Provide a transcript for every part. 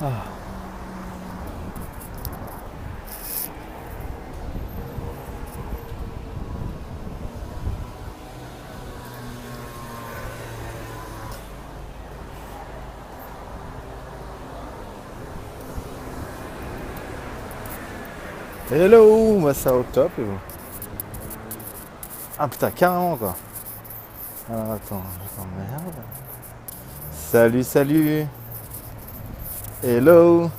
Ah. Hello, bah ça au top et bon. Ah putain, carrément quoi. Alors attends, merde. Salut, salut. Hello.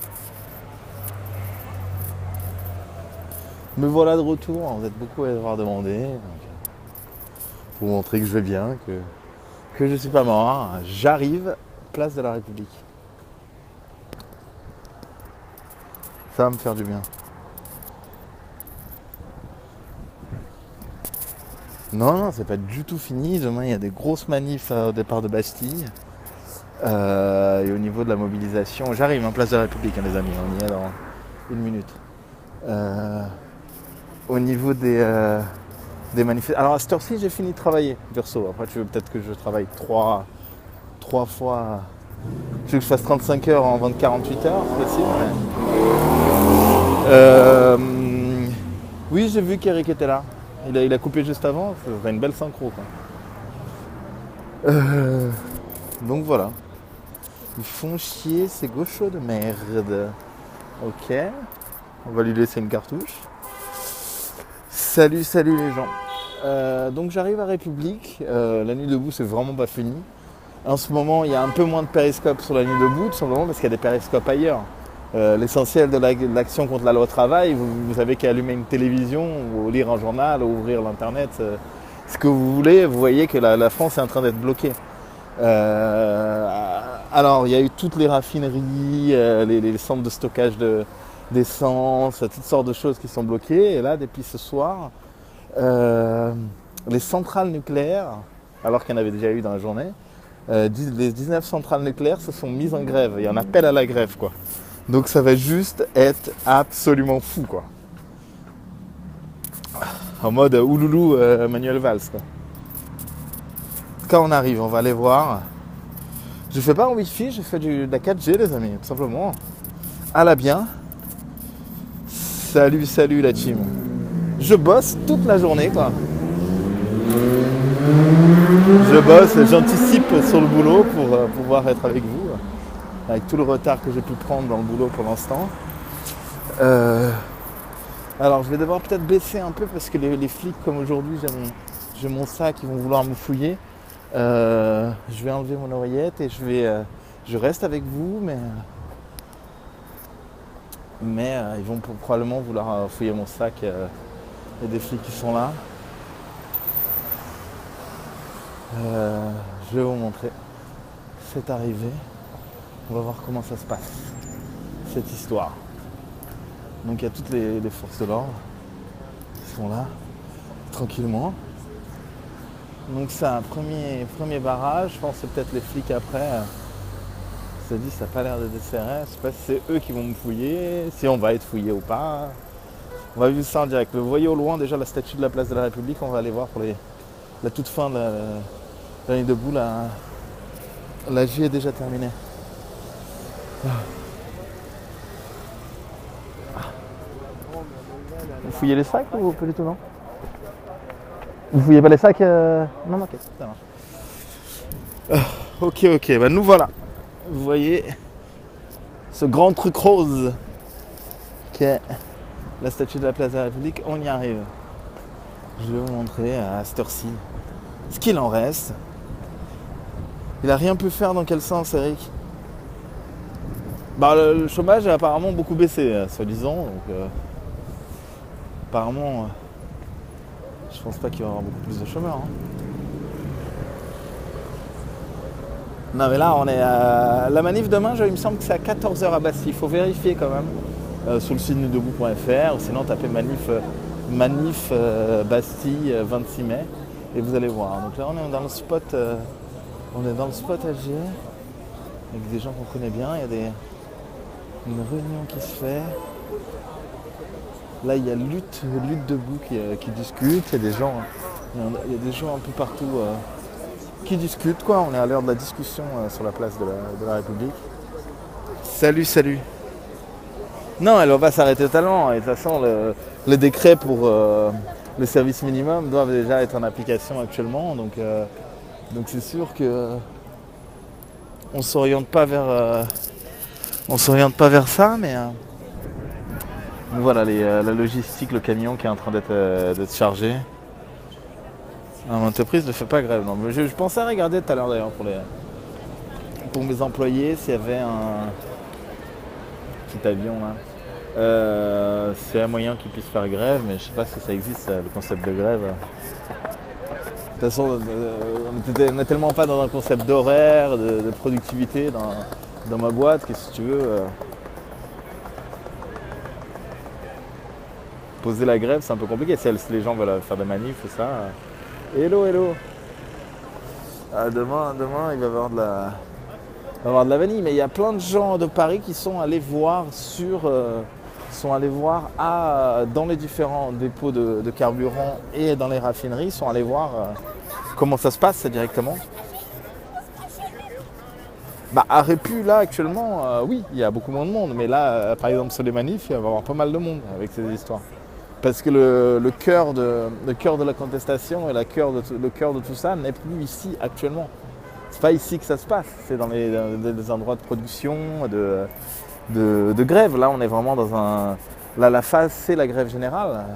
Me voilà de retour, vous êtes beaucoup à avoir demandé. Pour vous montrer que je vais bien, que je suis pas mort. J'arrive, place de la République. Ça va me faire du bien. Non, c'est pas du tout fini. Demain, il y a des grosses manifs au départ de Bastille. Et au niveau de la mobilisation, j'arrive en place de la République, les amis. On y est dans une minute. Au niveau des manifestations. Alors à cette heure-ci, j'ai fini de travailler, perso. Après, tu veux peut-être que je travaille trois fois. Tu veux que je fasse 35 heures en 48 heures, c'est possible. Oui, j'ai vu qu'Eric était là. Il a coupé juste avant, ça fait une belle synchro quoi. Donc voilà. Ils font chier ces gauchos de merde. Ok. On va lui laisser une cartouche. Salut les gens. Donc j'arrive à République. La nuit debout c'est vraiment pas fini. En ce moment il y a un peu moins de périscopes sur la nuit debout, tout simplement parce qu'il y a des périscopes ailleurs. L'essentiel de l'action contre la loi travail, vous avez qu'à allumer une télévision ou lire un journal ou ouvrir l'internet, ce que vous voulez, vous voyez que la France est en train d'être bloquée. Alors il y a eu toutes les raffineries, les centres de stockage d'essence, toutes sortes de choses qui sont bloquées. Et là depuis ce soir, les centrales nucléaires, alors qu'il y en avait déjà eu dans la journée, les 19 centrales nucléaires se sont mises en grève. Il y en appelle à la grève quoi. Donc ça va juste être absolument fou quoi. En mode ouloulou Manuel Valls quoi. Quand on arrive, on va aller voir. Je fais pas en wifi, je fais de la 4G les amis, tout simplement. À la bien. Salut la team. Je bosse toute la journée quoi. Je bosse, j'anticipe sur le boulot pour pouvoir être avec vous. Avec tout le retard que j'ai pu prendre dans le boulot pour l'instant. Alors je vais devoir peut-être baisser un peu parce que les flics comme aujourd'hui j'ai mon sac, ils vont vouloir me fouiller. Je vais enlever mon oreillette et je reste avec vous mais ils vont probablement vouloir fouiller mon sac. Il y a des flics qui sont là. Je vais vous montrer. C'est arrivé. On va voir comment ça se passe, cette histoire. Donc il y a toutes les forces de l'ordre qui sont là, tranquillement. Donc c'est un premier barrage, je pense que c'est peut-être les flics après. Ça dit, ça n'a pas l'air de DCRS, je sais pas si c'est eux qui vont me fouiller, si on va être fouillé ou pas. On va vivre ça en direct. Vous voyez au loin déjà la statue de la place de la République, on va aller voir pour la toute fin de la nuit debout, la J est déjà terminée. Vous fouillez les sacs ou pas du tout, non? Vous fouillez pas les sacs Non, ok, ça marche. Ok, bah nous voilà. Vous voyez ce grand truc rose qu'est la statue de la place de la République, on y arrive. Je vais vous montrer à cette heure-ci ce qu'il en reste. Il a rien pu faire dans quel sens, Eric? Bah le chômage a apparemment beaucoup baissé, soi-disant, donc apparemment je pense pas qu'il va y avoir beaucoup plus de chômeurs. Non mais là on est à la manif demain, il me semble que c'est à 14h à Bastille, il faut vérifier quand même sur le site nuitdebout.fr ou sinon tapez manif Bastille 26 mai et vous allez voir. Donc là on est dans le spot AG avec des gens qu'on connaît bien, il y a une réunion qui se fait. Là il y a lutte debout qui discute, il y a des gens un peu partout qui discutent quoi, on est à l'heure de la discussion sur la place de la République. Salut, salut. Non, elle va pas s'arrêter totalement. Et de toute façon, le décret pour le service minimum doivent déjà être en application actuellement. Donc c'est sûr que on s'oriente pas vers ça, mais voilà la logistique, le camion qui est en train d'être chargé. L'entreprise ne fait pas grève. Non, mais je pensais à regarder tout à l'heure d'ailleurs pour mes employés s'il y avait un petit avion là. C'est un moyen qu'ils puissent faire grève, mais je sais pas si ça existe le concept de grève. De toute façon, on n'est tellement pas dans un concept d'horaire, de productivité dans ma boîte que si tu veux poser la grève, c'est un peu compliqué. Si les gens veulent faire des manifs ou ça. Hello, hello. Demain, il va y avoir de la vanille, mais il y a plein de gens de Paris qui sont allés voir dans les différents dépôts de carburant et dans les raffineries, sont allés voir comment ça se passe directement. À Répu, là, actuellement, oui, il y a beaucoup moins de monde, mais là, par exemple, sur les manifs, il va y avoir pas mal de monde avec ces histoires. Parce que le cœur de la contestation et le cœur de tout ça n'est plus ici actuellement. C'est pas ici que ça se passe, c'est dans des endroits de production, de grève. Là, on est vraiment dans Là, la phase, c'est la grève générale,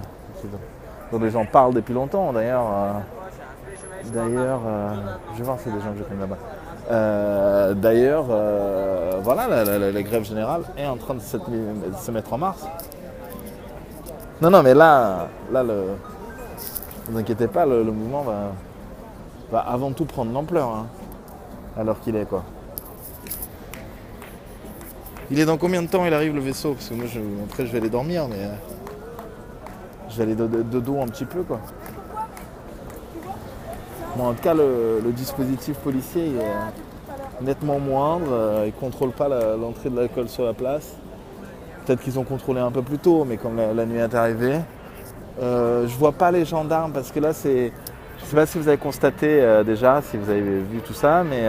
dont les gens parlent depuis longtemps. D'ailleurs, je vais voir si des gens que je connais là-bas. Voilà, la grève générale est en train de se mettre en marche. Non, mais là, ne vous inquiétez pas, le mouvement va avant tout prendre l'ampleur, hein, alors qu'il est quoi. Il est dans combien de temps il arrive le vaisseau? Parce que moi, après, je vais aller dormir, mais je vais aller de dos un petit peu, quoi. Bon, en tout cas, le dispositif policier est nettement moindre. Il ne contrôle pas l'entrée de l'alcool sur la place. Peut-être qu'ils ont contrôlé un peu plus tôt, mais comme la nuit est arrivée. Je vois pas les gendarmes parce que là, c'est... Je ne sais pas si vous avez constaté déjà, si vous avez vu tout ça, mais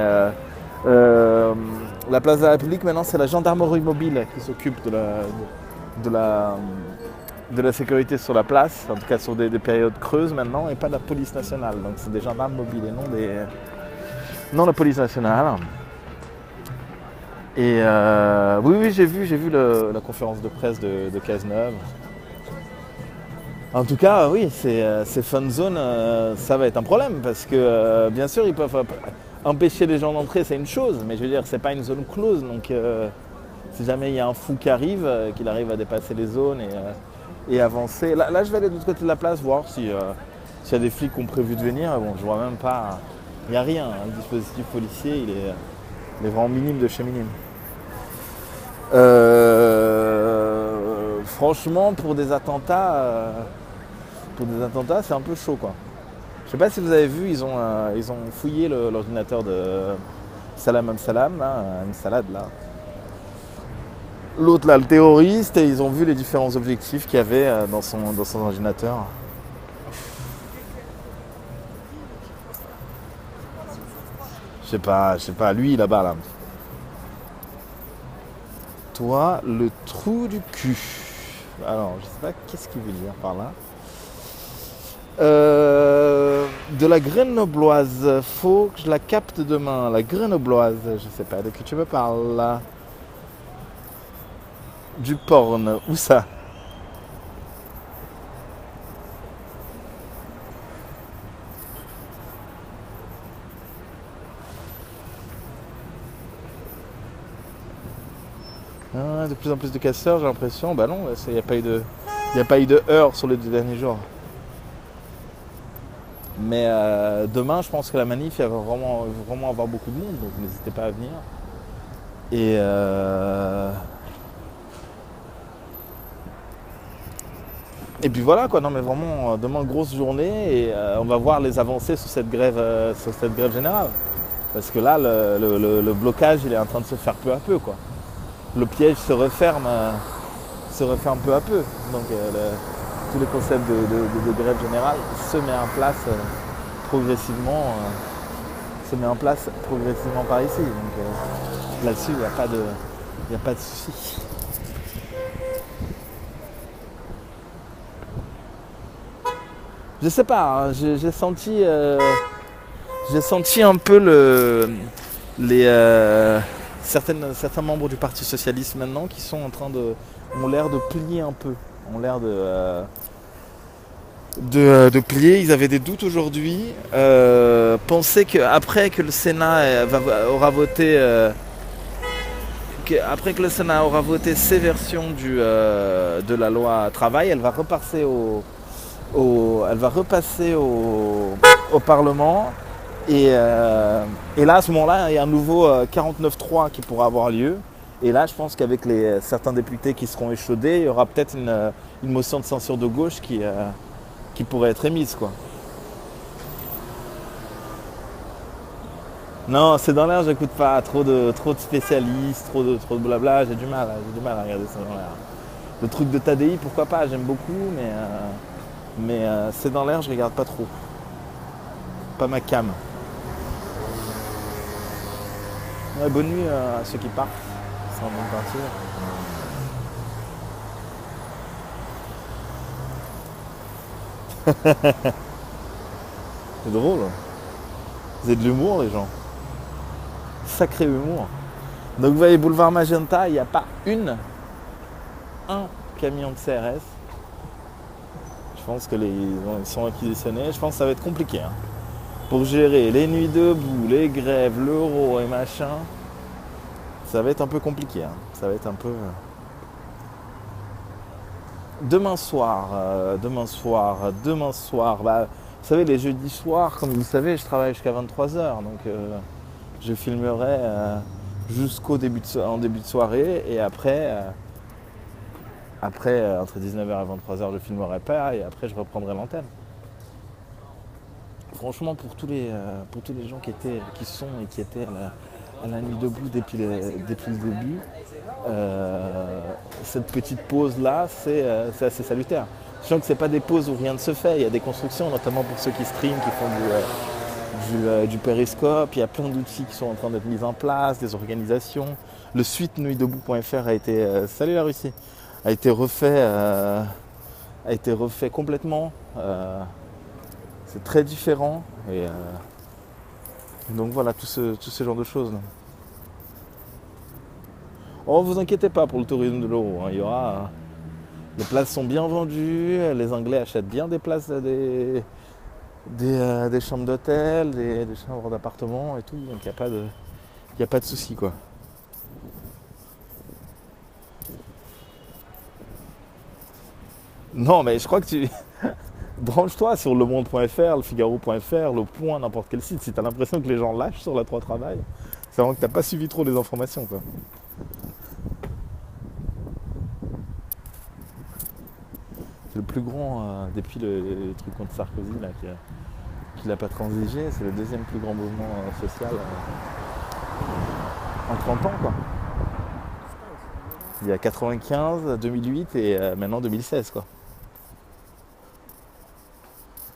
la place de la République, maintenant, c'est la gendarmerie mobile qui s'occupe de la sécurité sur la place, en tout cas sur des périodes creuses maintenant, et pas de la police nationale. Donc c'est des gendarmes mobiles et non la police nationale. Et oui, j'ai vu la conférence de presse de Cazeneuve. En tout cas, oui, ces fun zones, ça va être un problème parce que bien sûr, ils peuvent empêcher les gens d'entrer, c'est une chose, mais je veux dire, c'est pas une zone close. Donc, si jamais il y a un fou qui arrive, qu'il arrive à dépasser les zones et avancer. Là, je vais aller de l'autre côté de la place voir s'il y a des flics qui ont prévu de venir. Bon, je vois même pas, il n'y a rien. Le dispositif policier, il est vraiment minime de chez minime. Franchement, pour des attentats, c'est un peu chaud, quoi. Je sais pas si vous avez vu, ils ont fouillé l'ordinateur de Salam Abdeslam, là, Abdeslam, là. L'autre là, le terroriste, et ils ont vu les différents objectifs qu'il y avait dans son ordinateur. Je sais pas, lui là-bas là. Toi, le trou du cul. Alors, je sais pas qu'est-ce qu'il veut dire par là. De la grenobloise, faut que je la capte demain. La grenobloise, je sais pas de qui tu me parles là. Du porn, où ça? De plus en plus de casseurs, j'ai l'impression. Bah non, il n'y a pas eu de heurts sur les 2 derniers jours. Mais demain, je pense que la manif, il va vraiment avoir beaucoup de monde, donc n'hésitez pas à venir. Et puis voilà quoi, non mais vraiment demain grosse journée et on va voir les avancées sur cette grève générale. Parce que là le blocage il est en train de se faire peu à peu quoi. Le piège se referme peu à peu. Donc tous les concepts de grève générale se met en place progressivement par ici. Donc là-dessus il n'y a Il n'y a pas de souci. Je sais pas, hein, j'ai senti un peu certains membres du Parti Socialiste maintenant qui sont en train ont l'air de plier un peu, ont l'air de plier. Ils avaient des doutes aujourd'hui, pensaient qu'après que le Sénat après que le Sénat aura voté ses versions de la loi travail, elle va repasser au Parlement. Et là, à ce moment-là, il y a un nouveau 49.3 qui pourra avoir lieu. Et là, je pense qu'avec certains députés qui seront échaudés, il y aura peut-être une motion de censure de gauche qui pourrait être émise, quoi. Non, c'est dans l'air, j'écoute pas. Trop de spécialistes, trop de blabla, j'ai du mal à regarder ça dans l'air. Le truc de Tadi, pourquoi pas, j'aime beaucoup, mais c'est dans l'air, je regarde pas trop. Pas ma cam. Ouais, bonne nuit à ceux qui partent. C'est en train de partir. C'est drôle. Vous avez de l'humour, les gens. Sacré humour. Donc vous voyez, boulevard Magenta, il n'y a pas un camion de CRS. Je pense que ils sont réquisitionnés. Je pense que ça va être compliqué. Hein. Pour gérer les nuits debout, les grèves, l'euro et machin, ça va être un peu compliqué. Hein. Ça va être un peu... Demain soir, bah, vous savez, les jeudis soirs, comme vous le savez, je travaille jusqu'à 23h. Donc je filmerai jusqu'au début de soirée. Et après entre 19h et 23h, je filmerai pas. Et après, je reprendrai l'antenne. Franchement, pour tous les gens qui étaient à la nuit debout depuis le début, cette petite pause-là, c'est assez salutaire. Je sens que ce n'est pas des pauses où rien ne se fait. Il y a des constructions, notamment pour ceux qui streament, qui font du périscope. Il y a plein d'outils qui sont en train d'être mis en place, des organisations. Le site nuitdebout.fr a été... salut la Russie, a été refait complètement. C'est très différent. Et donc voilà, tout ce genre de choses. Là. Oh, vous inquiétez pas pour le tourisme de l'euro. Hein. Il y aura... les places sont bien vendues. Les Anglais achètent bien des places, des chambres d'hôtel, des chambres d'appartement et tout. Donc il n'y a pas de souci, quoi. Non, mais je crois que tu... branche-toi sur lemonde.fr, lefigaro.fr, Le Point, n'importe quel site. Si tu as l'impression que les gens lâchent sur la 3 travail, c'est vraiment que tu n'as pas suivi trop les informations, quoi. C'est le plus grand, depuis le truc contre Sarkozy, là, qui n'a pas transigé. C'est le deuxième plus grand mouvement social en 30 ans, quoi. Il y a 95, 2008 et maintenant 2016, quoi.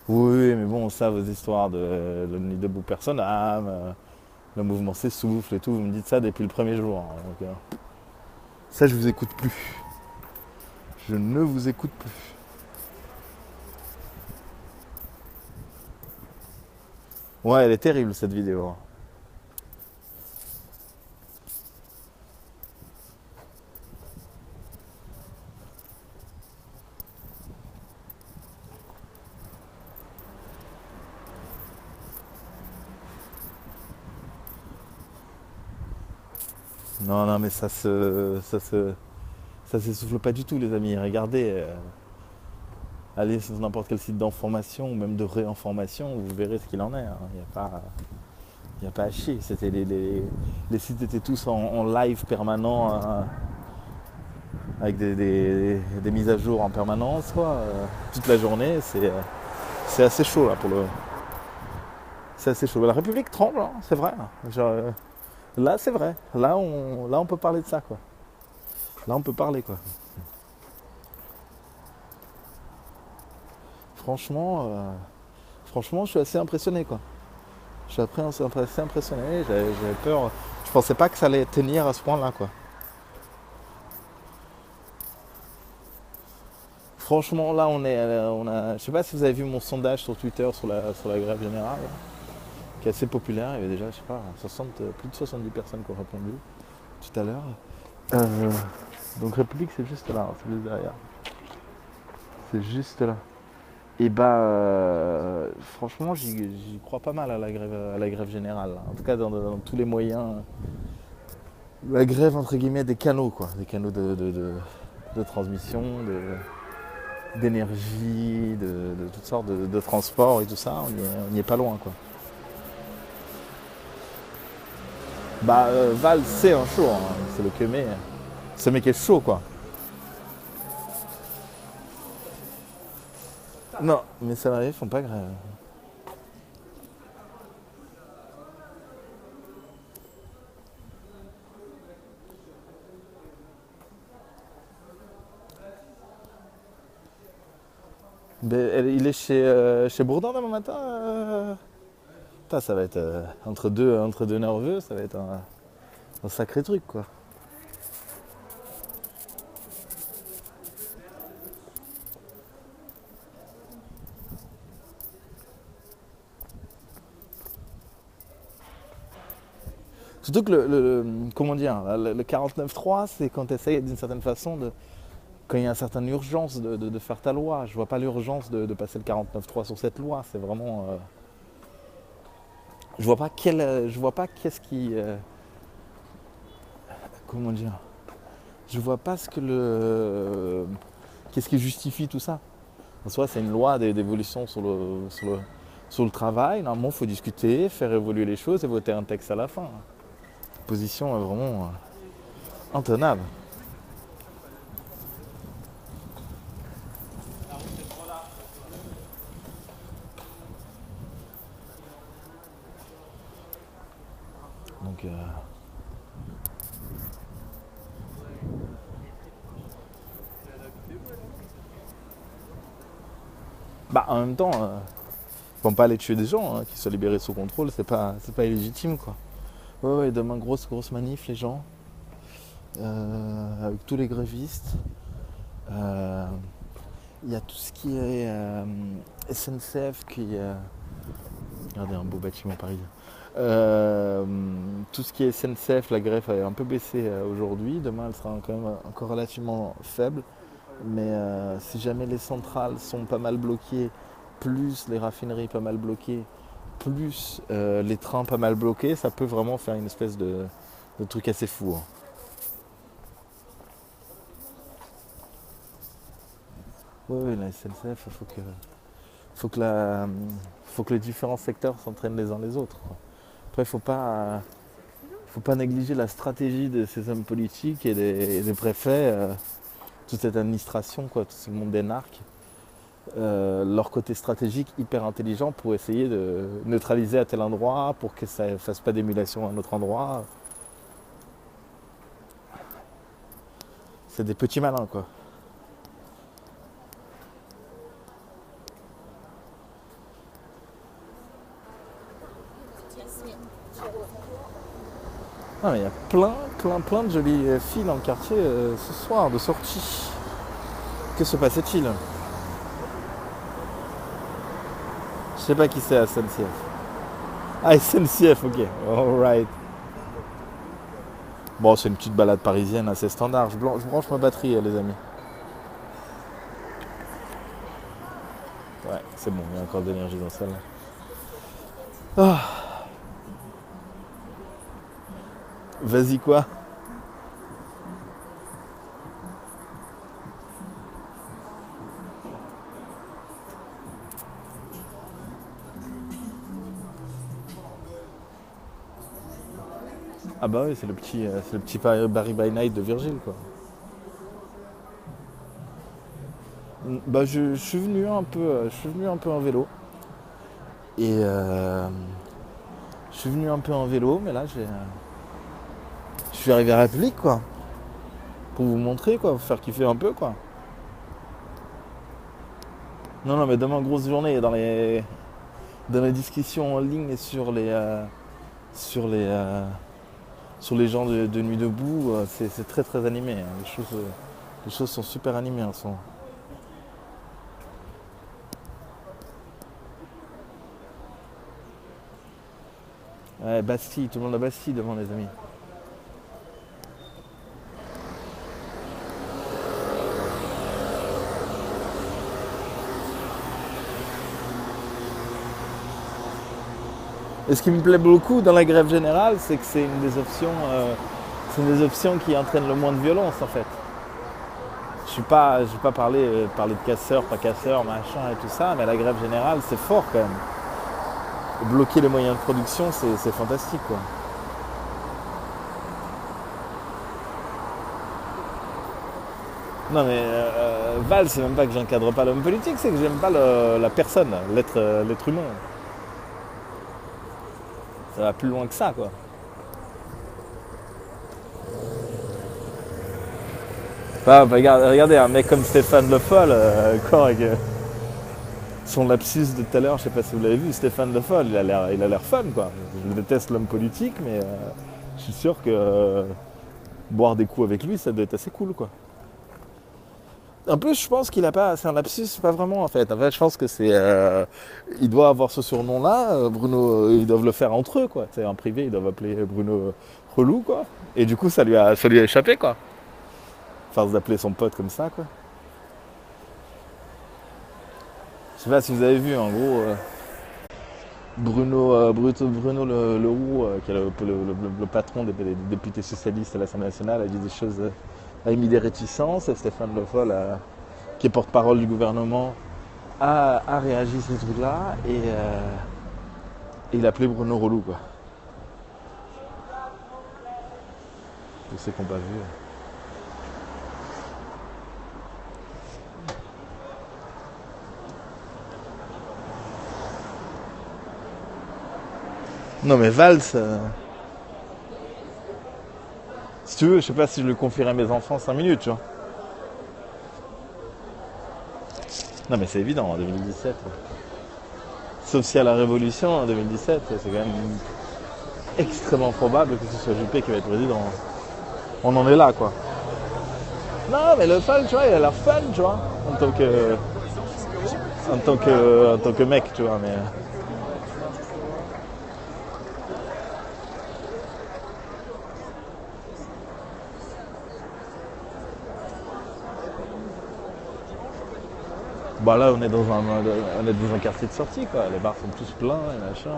Oui, mais bon, ça, vos histoires de nuit debout, personne âme, le mouvement s'essouffle et tout, vous me dites ça depuis le premier jour. Hein, donc, ça, je vous écoute plus. Je ne vous écoute plus. Ouais, elle est terrible, cette vidéo. Non, mais ça s'essouffle pas du tout, les amis. Regardez, allez sur n'importe quel site d'information ou même de réinformation, vous verrez ce qu'il en est. Hein. Il n'y a pas à chier. Les sites étaient tous en live permanent, avec des mises à jour en permanence, quoi. Toute la journée, c'est assez chaud là pour le. C'est assez chaud. La République tremble, hein, c'est vrai. Genre, là, c'est vrai. Là, on peut parler de ça, quoi. Là, on peut parler, quoi. Franchement, je suis assez impressionné, quoi. Je suis assez impressionné. J'avais peur. Je pensais pas que ça allait tenir à ce point-là, quoi. Franchement, là, je sais pas si vous avez vu mon sondage sur Twitter sur la grève générale, là, qui est assez populaire. Il y avait déjà, je sais pas, plus de 70 personnes qui ont répondu tout à l'heure. Euh, donc République, c'est juste là, hein, c'est juste derrière. C'est juste là. Et franchement, j'y crois pas mal à la grève générale, là. En tout cas, dans tous les moyens. La grève, entre guillemets, des canaux, quoi. Des canaux de transmission, d'énergie, de toutes sortes de transports et tout ça. On y est pas loin, quoi. Val, c'est un show, hein. C'est le Kemé. Ce mec est chaud, quoi. Non, mes salariés font pas grève. Il est chez Bourdin demain matin. Putain, ça va être entre deux nerveux, ça va être un sacré truc, quoi. Surtout que comment dire, le 49.3, c'est quand tu essayes d'une certaine façon quand il y a une certaine urgence de faire ta loi. Je vois pas l'urgence de passer le 49.3 sur cette loi. C'est vraiment. Je vois pas qu'est-ce qui. Comment dire. Je vois pas qu'est-ce qui justifie tout ça. En soi, c'est une loi d'évolution sur le travail. Normalement, il faut discuter, faire évoluer les choses et voter un texte à la fin. La position est vraiment intenable. Donc, en même temps, ils vont pas aller tuer des gens, hein, qui soient libérés sous contrôle, c'est pas illégitime, quoi. Ouais, demain grosse manif les gens, avec tous les grévistes. Il y a tout ce qui est SNCF qui. Regardez un beau bâtiment parisien. Tout ce qui est SNCF, la greffe a un peu baissé aujourd'hui. Demain, elle sera quand même encore relativement faible. Mais si jamais les centrales sont pas mal bloquées, plus les raffineries pas mal bloquées, plus les trains pas mal bloqués, ça peut vraiment faire une espèce de truc assez fou, hein. Oui, la SNCF, faut que les différents secteurs s'entraînent les uns les autres, quoi. Après, faut pas négliger la stratégie de ces hommes politiques et des préfets, toute cette administration, quoi, tout ce monde d'énarques. Leur côté stratégique hyper intelligent pour essayer de neutraliser à tel endroit, pour que ça ne fasse pas d'émulation à un autre endroit. C'est des petits malins, quoi. Ah, mais il y a plein de jolies filles dans le quartier ce soir, de sortie. Que se passait-il? Je sais pas qui c'est, SNCF. Ah, SNCF, ok. Alright. Bon, c'est une petite balade parisienne assez standard. Je branche ma batterie, les amis. Ouais, c'est bon, il y a encore de l'énergie dans celle-là. Ah. Vas-y, quoi? Ah bah oui, c'est le petit Barry by Night de Virgile, quoi. Bah je suis venu un peu en vélo. Et je suis venu un peu en vélo, mais là je suis arrivé à la République, quoi. Pour vous montrer, quoi, vous faire kiffer un peu, quoi. Non, mais demain, grosse journée dans les discussions en ligne et sur les gens de Nuit debout, c'est très très animé, hein. Les choses sont super animées en ce moment. Ouais, Bastille, tout le monde à Bastille devant les amis. Et ce qui me plaît beaucoup dans la grève générale, c'est que c'est une des options qui entraînent le moins de violence en fait. Je vais pas parler de casseurs, pas casseurs, machin et tout ça, mais la grève générale, c'est fort quand même. Bloquer les moyens de production, c'est fantastique quoi. Non mais Val, c'est même pas que j'encadre pas l'homme politique, c'est que j'aime pas la personne, l'être humain. Ça va plus loin que ça quoi. Bah, regardez, un mec comme Stéphane Le Foll, encore avec son lapsus de tout à l'heure, je sais pas si vous l'avez vu, Stéphane Le Foll, il a l'air fun quoi. Je déteste l'homme politique, mais je suis sûr que boire des coups avec lui, ça doit être assez cool quoi. En plus, je pense qu'il a pas, c'est un lapsus, pas vraiment en fait. En fait, je pense que il doit avoir ce surnom-là. Bruno, ils doivent le faire entre eux quoi. C'est en privé, ils doivent appeler Bruno relou quoi. Et du coup, ça lui a échappé quoi. Enfin, d'appeler son pote comme ça quoi. Je sais pas si vous avez vu, en gros, Bruno Leroux, qui est le patron des députés socialistes à l'Assemblée nationale, a dit des choses, a émis des réticences. Et Stéphane Le Foll, qui est porte-parole du gouvernement, a réagi à ces trucs-là et il a appelé Bruno relou quoi. Tous ceux qui n'ont pas vu. Non mais Valls, si tu veux, je sais pas si je le confierai à mes enfants 5 minutes, tu vois. Non mais c'est évident, en 2017. Sauf si à la Révolution, en 2017, c'est quand même extrêmement probable que ce soit Juppé qui va être président. On en est là, quoi. Non, mais le fun, tu vois, il a l'air fun, tu vois, en tant que mec, tu vois, mais... Bah là, on est dans un quartier de sortie, quoi. Les bars sont tous pleins et machin.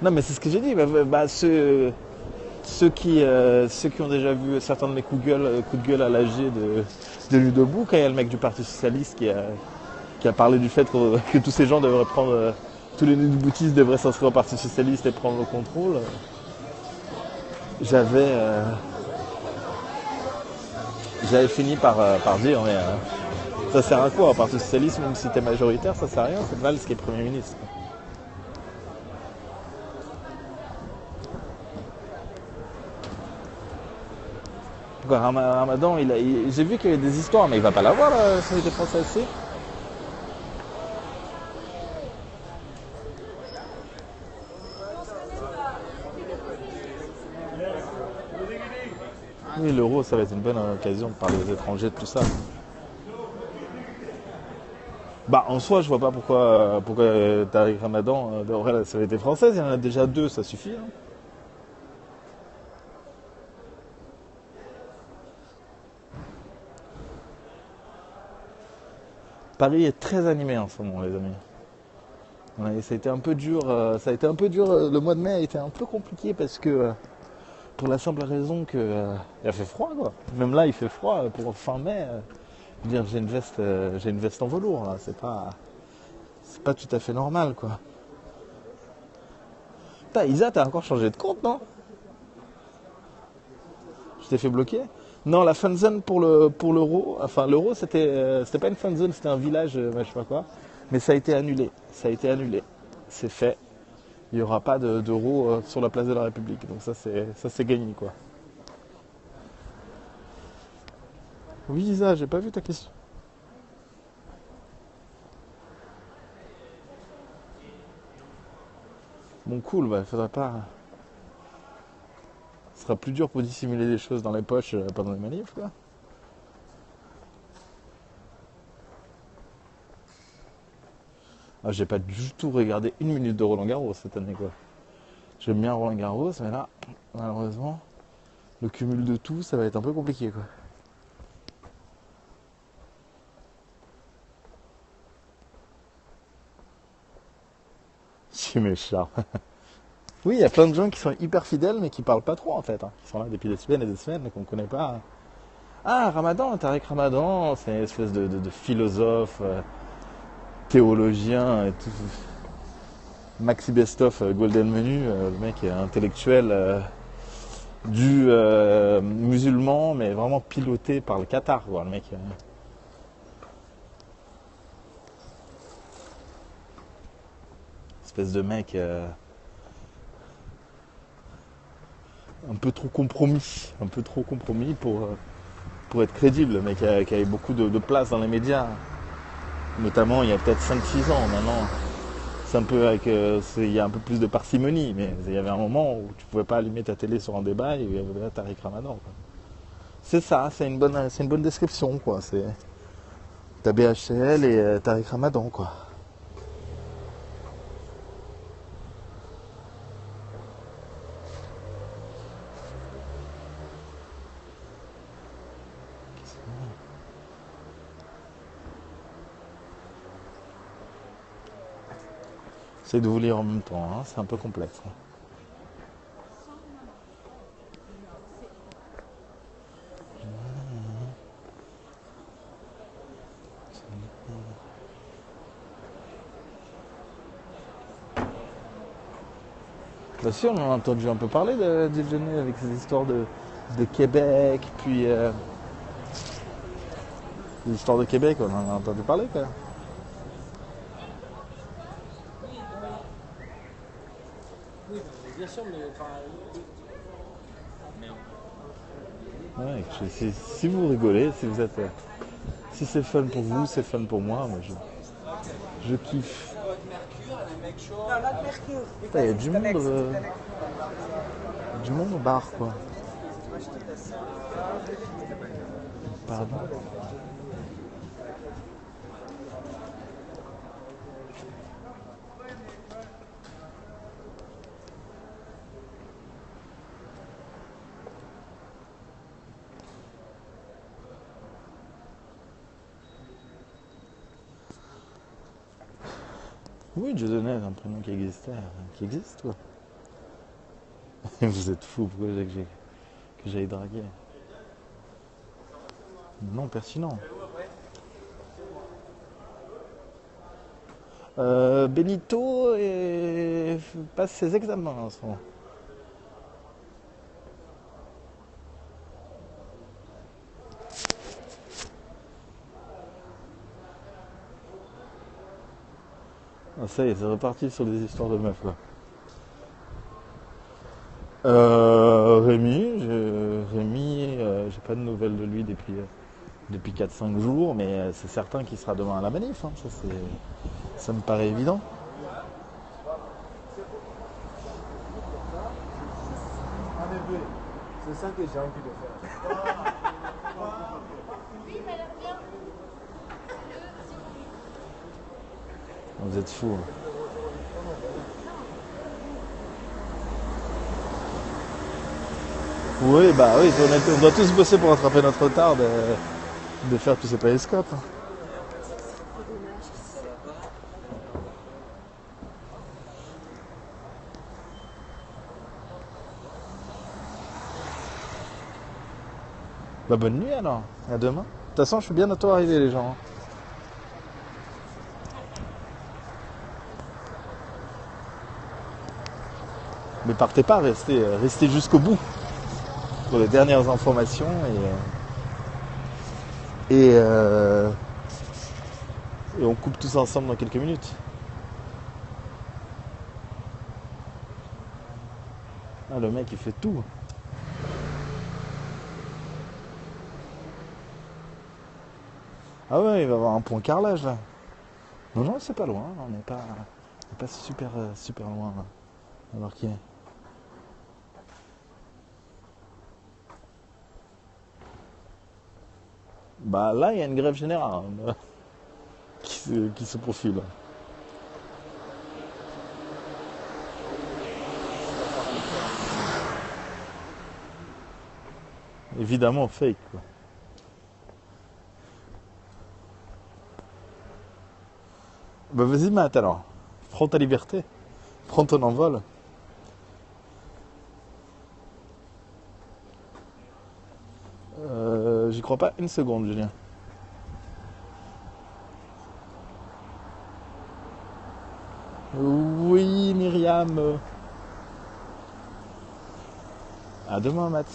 Non, mais c'est ce que j'ai dit. Ceux qui ont déjà vu certains de mes coups de gueule à l'AG de Nuit debout, quand il y a le mec du Parti Socialiste qui a parlé du fait que tous ces gens devraient prendre, tous les nuits boutistes devraient s'inscrire au Parti Socialiste et prendre le contrôle, j'avais j'avais fini par dire, mais ça sert à quoi au Parti Socialiste, même si t'es majoritaire, ça sert à rien, c'est Valls qui est Premier ministre. Quoi, Ramadan, j'ai vu qu'il y avait des histoires, mais il va pas l'avoir, la nationalité française, si. Oui, l'euro, ça va être une bonne occasion de parler aux étrangers de tout ça. Bah, en soi, je vois pas pourquoi Tariq Ramadan devrait la nationalité française. Il y en a déjà deux, ça suffit. Hein. Paris est très animé en ce moment, les amis. Ouais, ça a été un peu dur. Le mois de mai a été un peu compliqué parce que pour la simple raison que il a fait froid, quoi. Même là, il fait froid pour fin mai. Je veux dire, j'ai une veste en velours là. C'est pas tout à fait normal, quoi. Putain, Isa, t'as encore changé de compte, non? Je t'ai fait bloquer. Non, la fanzone pour l'euro, enfin l'euro c'était pas une fanzone, c'était un village, je sais pas quoi. Mais ça a été annulé. Ça a été annulé. C'est fait. Il n'y aura pas d'euro sur la place de la République. Donc ça c'est gagné quoi. Oui Isa, j'ai pas vu ta question. Bon cool, bah faudrait pas. Ce sera plus dur pour dissimuler des choses dans les poches pendant les manifs quoi. Ah, j'ai pas du tout regardé une minute de Roland Garros cette année, quoi. J'aime bien Roland Garros, mais là, malheureusement, le cumul de tout, ça va être un peu compliqué, quoi. C'est méchant. Oui, il y a plein de gens qui sont hyper fidèles, mais qui parlent pas trop, en fait, hein. Qui sont là depuis des semaines et des semaines, et qu'on connaît pas. Ah, Ramadan, Tariq Ramadan, c'est une espèce de philosophe, théologien, et tout. Maxi Bestov, Golden Menu, le mec est intellectuel du musulman, mais vraiment piloté par le Qatar, quoi. Le mec, espèce de mec un peu trop compromis pour être crédible, le mec qui avait beaucoup de place dans les médias, notamment il y a peut-être 5-6 ans maintenant. C'est un peu avec, il y a un peu plus de parcimonie, mais il y avait un moment où tu pouvais pas allumer ta télé sur un débat et il y avait là Tariq Ramadan, quoi. C'est ça, c'est une bonne description, quoi. C'est t'as BHL et Tariq Ramadan, quoi. J'essaie de vous lire en même temps, hein, c'est un peu complexe, hein. Bah si, on en a entendu un peu parler de déjeuner avec ces histoires de Québec, puis les histoires de Québec, on en a entendu parler, quand même. Bien sûr, mais enfin, Ouais, si vous rigolez, si vous êtes, si c'est fun pour vous, c'est fun pour moi, je kiffe. Putain, il y a du monde au bar, quoi. Pardon. Oui, Dieudonné, c'est un prénom qui existait, qui existe, quoi. Vous êtes fous, pourquoi que j'aille draguer? Non, pertinent. Benito passe ses examens en ce moment. Ah, ça y est, c'est reparti sur des histoires de meufs, quoi. Rémi, j'ai pas de nouvelles de lui depuis 4-5 jours, mais c'est certain qu'il sera demain à la manif, hein. Ça me paraît évident. c'est ça que j'ai envie de faire. Vous êtes fous, hein. Oui, bah oui, on doit tous bosser pour rattraper notre retard de faire tous ces périscopes, hein. Bah bonne nuit alors, à demain. De toute façon, je suis bientôt arrivé les gens, hein. Mais partez pas, restez jusqu'au bout pour les dernières informations et on coupe tous ensemble dans quelques minutes. Ah, le mec il fait tout. Ah ouais, il va avoir un point carrelage là. Non, non, c'est pas loin, on n'est pas super, super loin là. Alors qu'il est. Bah là, il y a une grève générale, hein, qui se profile. Évidemment fake, quoi. Bah vas-y, Matt, alors. Prends ta liberté. Prends ton envol. J'y crois pas une seconde, Julien. Oui, Myriam. À demain, Matt.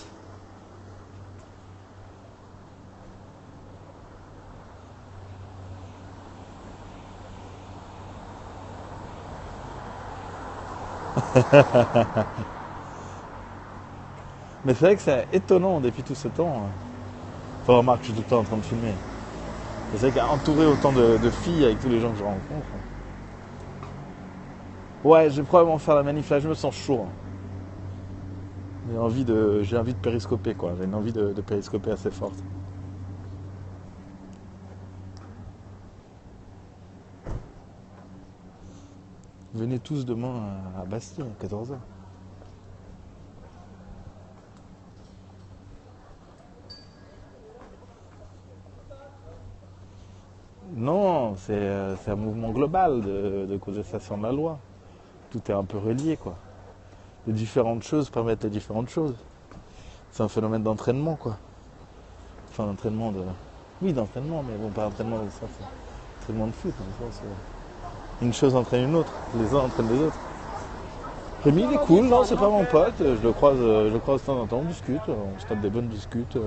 Mais c'est vrai que c'est étonnant depuis tout ce temps. Enfin, remarque, je suis tout le temps en train de filmer. Et c'est vrai qu'entouré autant de filles avec tous les gens que je rencontre. Ouais, je vais probablement faire la manif là, je me sens chaud. J'ai envie de périscoper, quoi. J'ai une envie de périscoper assez forte. Venez tous demain à Bastille, à 14h. Non, c'est un mouvement global de contestation de la loi. Tout est un peu relié, quoi. Les différentes choses permettent les différentes choses. C'est un phénomène d'entraînement, quoi. Enfin, d'entraînement de... Oui, d'entraînement, mais bon, pas entraînement dans le sens... Entraînement de foot, dans le sens... Une chose entraîne une autre. Les uns entraînent les autres. Rémi, il est cool, non, c'est pas mon pote. Je le croise de temps en temps, on discute. On se tape des bonnes discutes.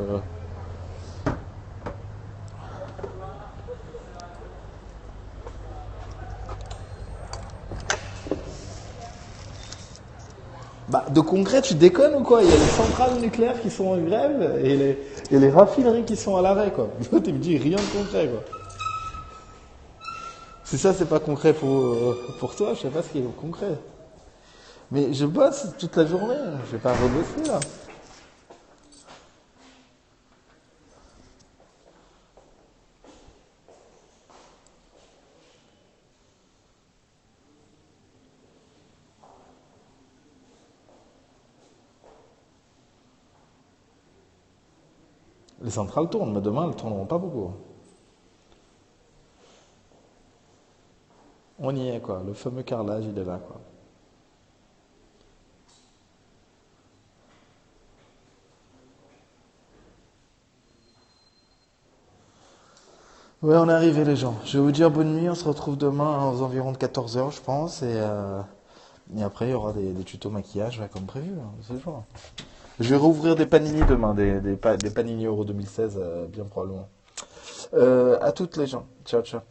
Bah, de concret, tu déconnes ou quoi? Il y a les centrales nucléaires qui sont en grève et les raffineries qui sont à l'arrêt, quoi. Tu me dis rien de concret, quoi. Si ça, c'est pas concret pour toi, je sais pas ce qui est concret. Mais je bosse toute la journée, je vais pas rebosser, là. Les centrales tournent, mais demain, elles tourneront pas beaucoup. On y est, quoi. Le fameux carrelage, il est là, quoi. Ouais, on est arrivé, les gens. Je vais vous dire bonne nuit. On se retrouve demain aux environs de 14h, je pense. Et après, il y aura des tutos maquillage, ouais, comme prévu. Hein, c'est le jour. Je vais rouvrir des panini demain, des panini Euro 2016, bien probablement. À toutes les gens. Ciao, ciao.